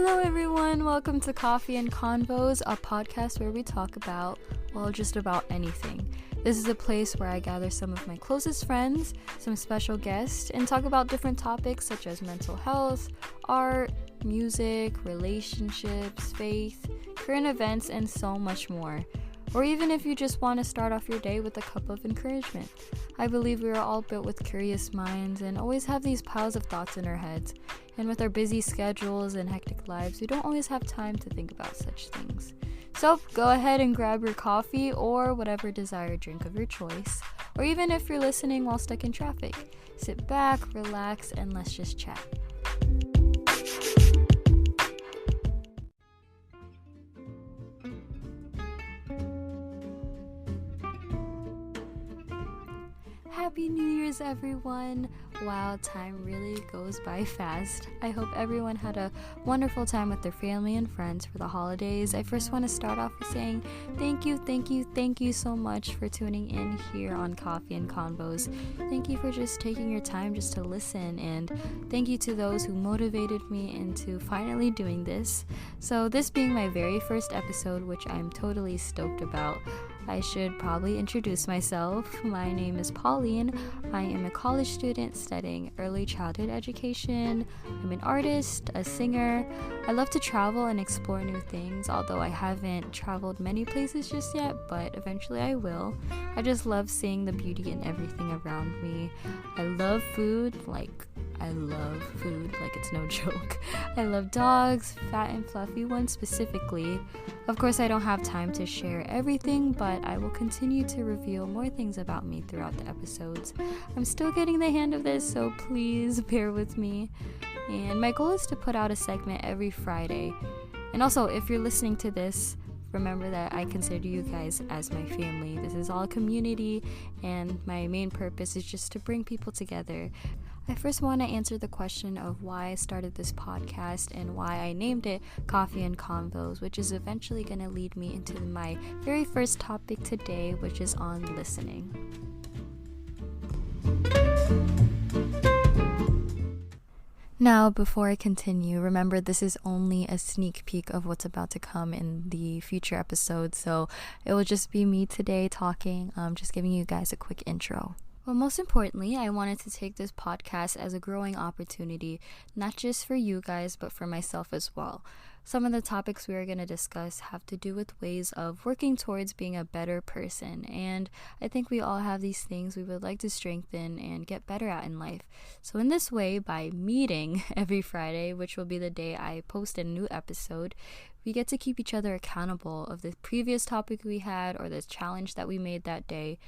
Hello everyone, welcome to Coffee and Convos, a podcast where we talk about, just about anything. This is a place where I gather some of my closest friends, some special guests, and talk about different topics such as mental health, art, music, relationships, faith, current events, and so much more. Or even if you just want to start off your day with a cup of encouragement. I believe we are all built with curious minds and always have these piles of thoughts in our heads. And with our busy schedules and hectic lives, we don't always have time to think about such things. So go ahead and grab your coffee or whatever desired drink of your choice. Or even if you're listening while stuck in traffic, sit back, relax, and let's just chat. Happy New Year's, everyone! Wow, time really goes by fast. I hope everyone had a wonderful time with their family and friends for the holidays. I first want to start off with saying thank you so much for tuning in here on Coffee and Convos. Thank you for just taking your time just to listen, and thank you to those who motivated me into finally doing this. So this being my very first episode, which I'm totally stoked about, I should probably introduce myself. My name is Pauline. I am a college student studying early childhood education. I'm an artist, a singer. I love to travel and explore new things, although I haven't traveled many places just yet, but eventually I will. I just love seeing the beauty in everything around me. I love food, like it's no joke. I love dogs, fat and fluffy ones specifically. Of course, I don't have time to share everything, but I will continue to reveal more things about me throughout the episodes. I'm still getting the hang of this, so please bear with me. And my goal is to put out a segment every Friday. And also, if you're listening to this, remember that I consider you guys as my family. This is all a community, and my main purpose is just to bring people together. I first want to answer the question of why I started this podcast and why I named it Coffee and Convos, which is eventually going to lead me into my very first topic today, which is on listening. Now, before I continue, remember this is only a sneak peek of what's about to come in the future episodes, so it will just be me today talking, just giving you guys a quick intro. Well, most importantly, I wanted to take this podcast as a growing opportunity, not just for you guys, but for myself as well. Some of the topics we are going to discuss have to do with ways of working towards being a better person, and I think we all have these things we would like to strengthen and get better at in life. So in this way, by meeting every Friday, which will be the day I post a new episode, we get to keep each other accountable of the previous topic we had or the challenge that we made that day.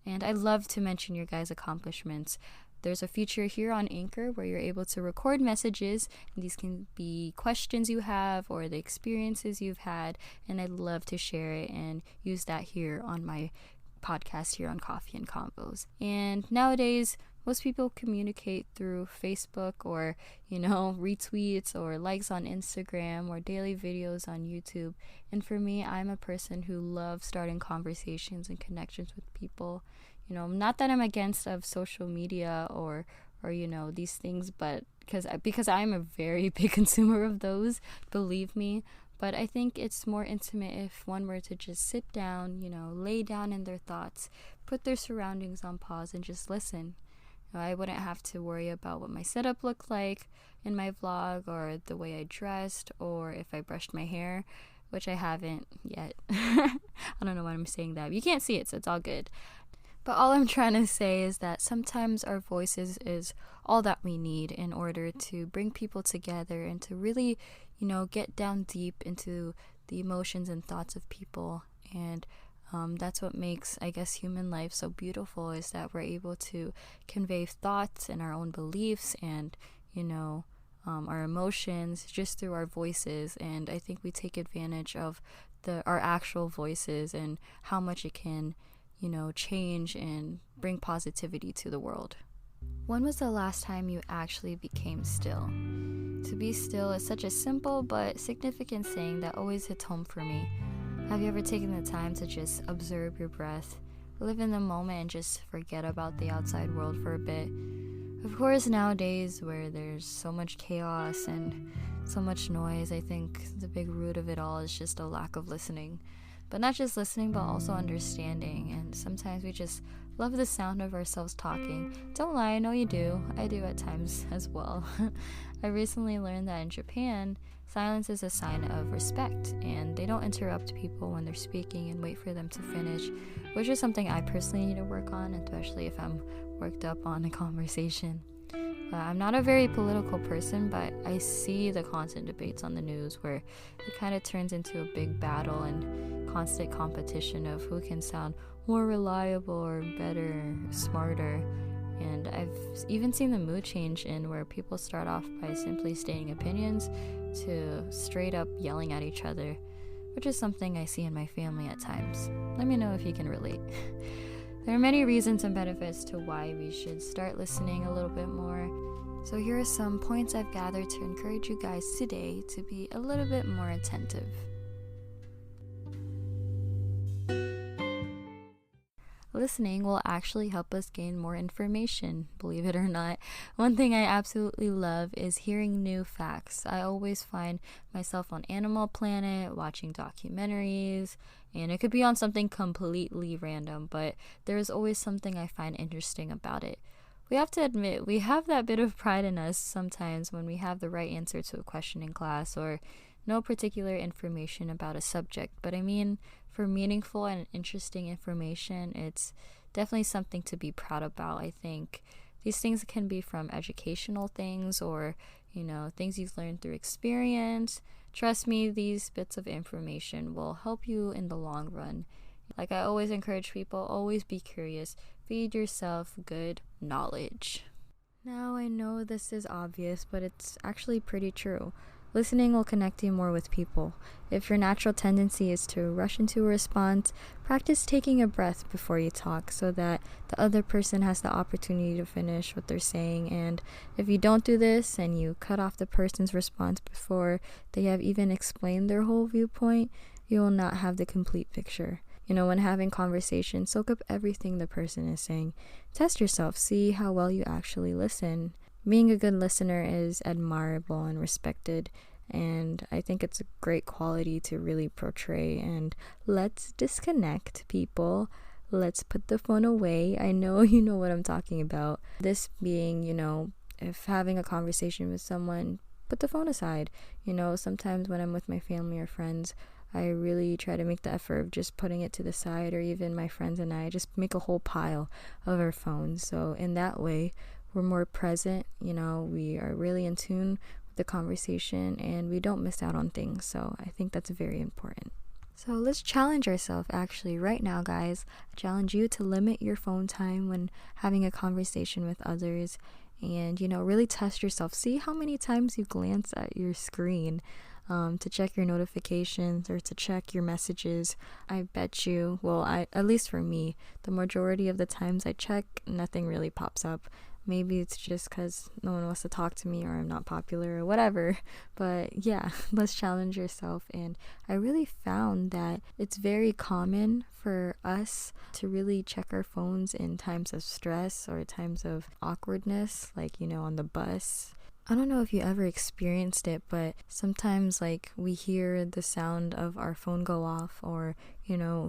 And I love to mention your guys' accomplishments. There's a feature here on Anchor where you're able to record messages, and these can be questions you have or the experiences you've had, and I'd love to share it and use that here on my podcast here on Coffee and Convos. And nowadays, most people communicate through Facebook or, retweets or likes on Instagram or daily videos on YouTube. And for me, I'm a person who loves starting conversations and connections with people. Not that I'm against of social media or these things, but because I'm a very big consumer of those, believe me. But I think it's more intimate if one were to just sit down, lay down in their thoughts, put their surroundings on pause and just listen. I wouldn't have to worry about what my setup looked like in my vlog or the way I dressed or if I brushed my hair, which I haven't yet. I don't know why I'm saying that. You can't see it, so it's all good. But all I'm trying to say is that sometimes our voices is all that we need in order to bring people together and to really, get down deep into the emotions and thoughts of people. And that's what makes, I guess, human life so beautiful, is that we're able to convey thoughts and our own beliefs and, our emotions just through our voices. And I think we take advantage of our actual voices and how much it can change and bring positivity to the world. When was the last time you actually became still? To be still is such a simple but significant saying that always hits home for me. Have you ever taken the time to just observe your breath, live in the moment, and just forget about the outside world for a bit? Of course, nowadays where there's so much chaos and so much noise, I think the big root of it all is just a lack of listening. But not just listening, but also understanding. And sometimes we just love the sound of ourselves talking. Don't lie, I know you do. I do at times as well. I recently learned that in Japan, silence is a sign of respect, and they don't interrupt people when they're speaking and wait for them to finish, which is something I personally need to work on, especially if I'm worked up on a conversation. I'm not a very political person, but I see the constant debates on the news where it kind of turns into a big battle and constant competition of who can sound more reliable or better, smarter. And I've even seen the mood change in where people start off by simply stating opinions to straight up yelling at each other, which is something I see in my family at times. Let me know if you can relate. There are many reasons and benefits to why we should start listening a little bit more. So here are some points I've gathered to encourage you guys today to be a little bit more attentive. Listening will actually help us gain more information, believe it or not. One thing I absolutely love is hearing new facts. I always find myself on Animal Planet, watching documentaries, and it could be on something completely random, but there's always something I find interesting about it. We have to admit, we have that bit of pride in us sometimes when we have the right answer to a question in class or no particular information about a subject. But I mean, for meaningful and interesting information, it's definitely something to be proud about. I think these things can be from educational things or, things you've learned through experience. Trust me, these bits of information will help you in the long run. Like I always encourage people, always be curious. Feed yourself good knowledge. Now, I know this is obvious, but it's actually pretty true. Listening will connect you more with people. If your natural tendency is to rush into a response, practice taking a breath before you talk so that the other person has the opportunity to finish what they're saying. And if you don't do this and you cut off the person's response before they have even explained their whole viewpoint, you will not have the complete picture. When having conversations, soak up everything the person is saying. Test yourself, see how well you actually listen. Being a good listener is admirable and respected, and I think it's a great quality to really portray. And let's disconnect, people. Let's put the phone away. I know you know what I'm talking about. This being, if having a conversation with someone, put the phone aside. Sometimes when I'm with my family or friends, I really try to make the effort of just putting it to the side, or even my friends and I just make a whole pile of our phones. So in that way, we're more present, we are really in tune with the conversation and we don't miss out on things. So I think that's very important. So let's challenge ourselves actually right now, guys. I challenge you to limit your phone time when having a conversation with others and, really test yourself. See how many times you glance at your screen to check your notifications or to check your messages. I bet you, at least for me, the majority of the times I check, nothing really pops up. Maybe it's just because no one wants to talk to me or I'm not popular or whatever. But yeah, let's challenge yourself. And I really found that it's very common for us to really check our phones in times of stress or times of awkwardness, like, on the bus. I don't know if you ever experienced it, but sometimes we hear the sound of our phone go off, or,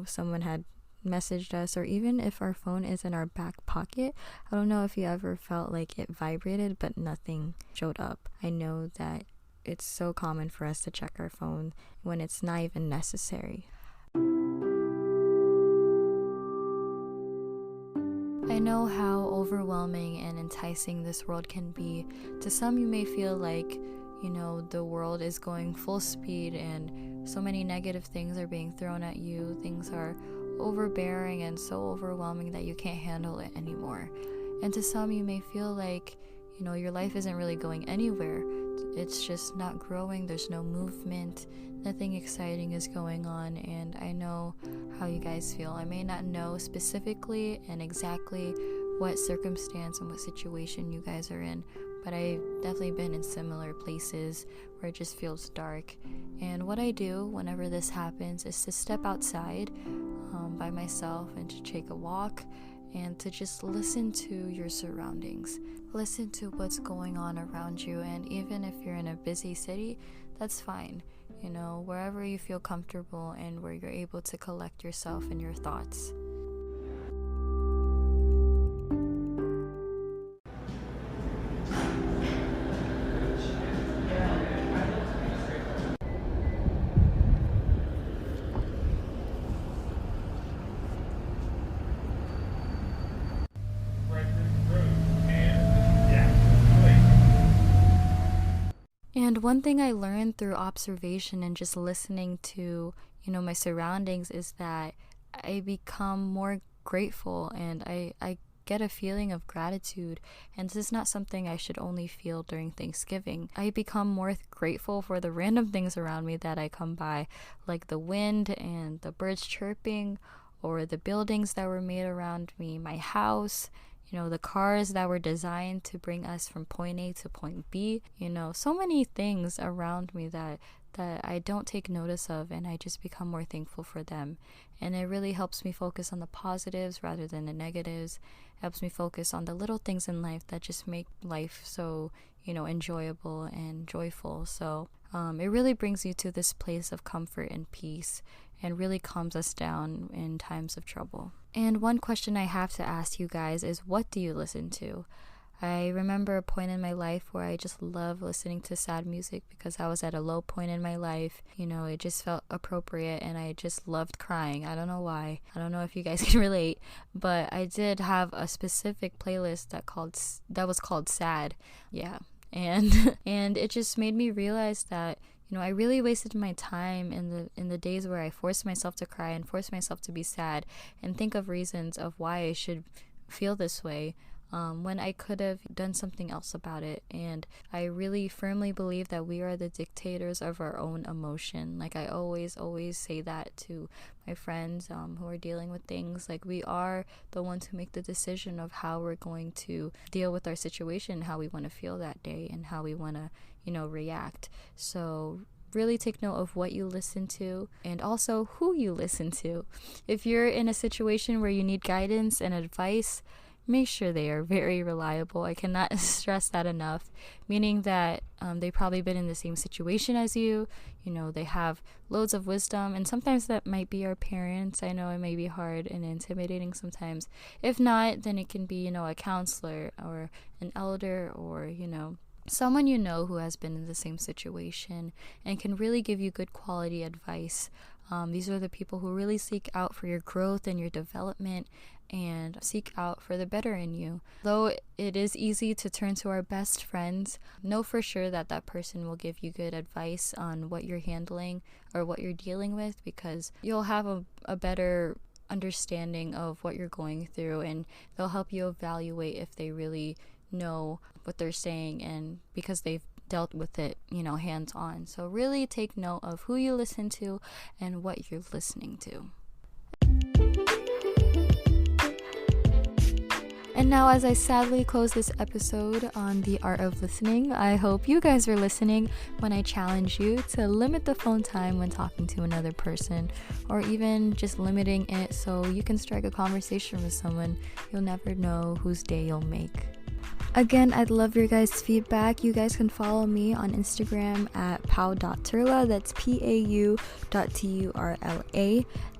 someone had messaged us, or even if our phone is in our back pocket. I don't know if you ever felt like it vibrated, but nothing showed up. I know that it's so common for us to check our phone when it's not even necessary. I know how overwhelming and enticing this world can be. To some, you may feel like, the world is going full speed and so many negative things are being thrown at you. Things are overbearing and so overwhelming that you can't handle it anymore. And to some, you may feel like, your life isn't really going anywhere. It's just not growing. There's no movement. Nothing exciting is going on. And I know how you guys feel. I may not know specifically and exactly what circumstance and what situation you guys are in, but I've definitely been in similar places where it just feels dark. And what I do whenever this happens is to step outside by myself and to take a walk and to just listen to your surroundings. Listen to what's going on around you, and even if you're in a busy city, that's fine. Wherever you feel comfortable and where you're able to collect yourself and your thoughts. And one thing I learned through observation and just listening to, my surroundings is that I become more grateful, and I get a feeling of gratitude. And this is not something I should only feel during Thanksgiving. I become more grateful for the random things around me that I come by, like the wind and the birds chirping, or the buildings that were made around me, my house, the cars that were designed to bring us from point A to point B, so many things around me that I don't take notice of, and I just become more thankful for them. And it really helps me focus on the positives rather than the negatives. It helps me focus on the little things in life that just make life so, enjoyable and joyful. So it really brings you to this place of comfort and peace, and really calms us down in times of trouble. And one question I have to ask you guys is, what do you listen to? I remember a point in my life where I just loved listening to sad music because I was at a low point in my life. It just felt appropriate, and I just loved crying. I don't know why. I don't know if you guys can relate, but I did have a specific playlist that was called Sad. Yeah. And and it just made me realize that I really wasted my time in the days where I forced myself to cry and forced myself to be sad and think of reasons of why I should feel this way, when I could have done something else about it. And I really firmly believe that we are the dictators of our own emotion. Like, I always say that to my friends who are dealing with things. Like, we are the ones who make the decision of how we're going to deal with our situation, how we want to feel that day, and how we want to react. So really take note of what you listen to, and also who you listen to. If you're in a situation where you need guidance and advice, make sure they are very reliable. I cannot stress that enough, meaning that they've probably been in the same situation as you. They have loads of wisdom, and sometimes that might be our parents. I know it may be hard and intimidating sometimes. If not, then it can be, a counselor or an elder, or, someone who has been in the same situation and can really give you good quality advice. These are the people who really seek out for your growth and your development, and seek out for the better in you. Though it is easy to turn to our best friends, know for sure that that person will give you good advice on what you're handling or what you're dealing with, because you'll have a better understanding of what you're going through, and they'll help you evaluate if they really know what they're saying, and because they've dealt with it, hands on. So really take note of who you listen to and what you're listening to. And now, as I sadly close this episode on the art of listening, I hope you guys are listening when I challenge you to limit the phone time when talking to another person, or even just limiting it so you can strike a conversation with someone. You'll never know whose day you'll make. Again, I'd love your guys' feedback. You guys can follow me on Instagram at pau.turla. That's pau.turla.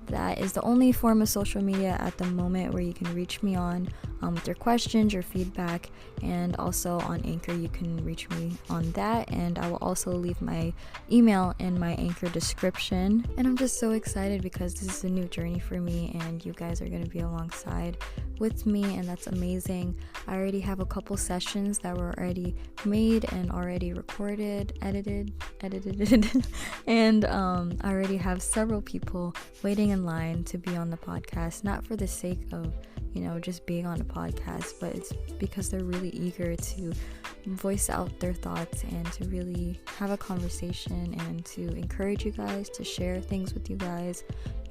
That is the only form of social media at the moment where you can reach me on with your questions, your feedback, and also on Anchor you can reach me on that, and I will also leave my email in my Anchor description. And I'm just so excited because this is a new journey for me, and you guys are going to be alongside with me, and that's amazing. I already have a couple sessions that were already made and already recorded, edited and I already have several people waiting in line to be on the podcast, not for the sake of just being on a podcast, but it's because they're really eager to voice out their thoughts and to really have a conversation and to encourage you guys, to share things with you guys,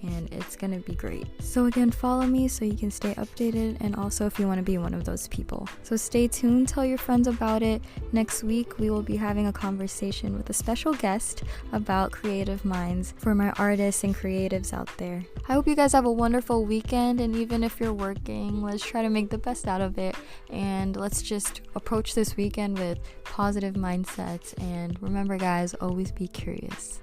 and it's gonna be great. So again, follow me so you can stay updated, and also if you want to be one of those people. So stay tuned, tell your friends about it. Next week we will be having a conversation with a special guest about creative minds for my artists and creatives out there. I hope you guys have a wonderful weekend, and even if you're working, let's try to make the best out of it, and let's just approach this weekend with positive mindsets. And remember guys, always be curious.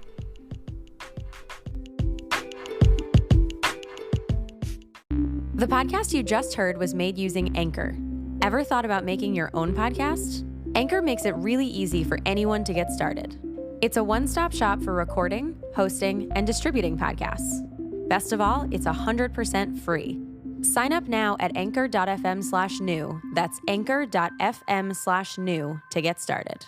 The podcast you just heard was made using Anchor. Ever thought about making your own podcast? Anchor makes it really easy for anyone to get started. It's a one-stop shop for recording, hosting, and distributing podcasts. Best of all, it's 100% free. Sign up now at anchor.fm/new. That's anchor.fm/new to get started.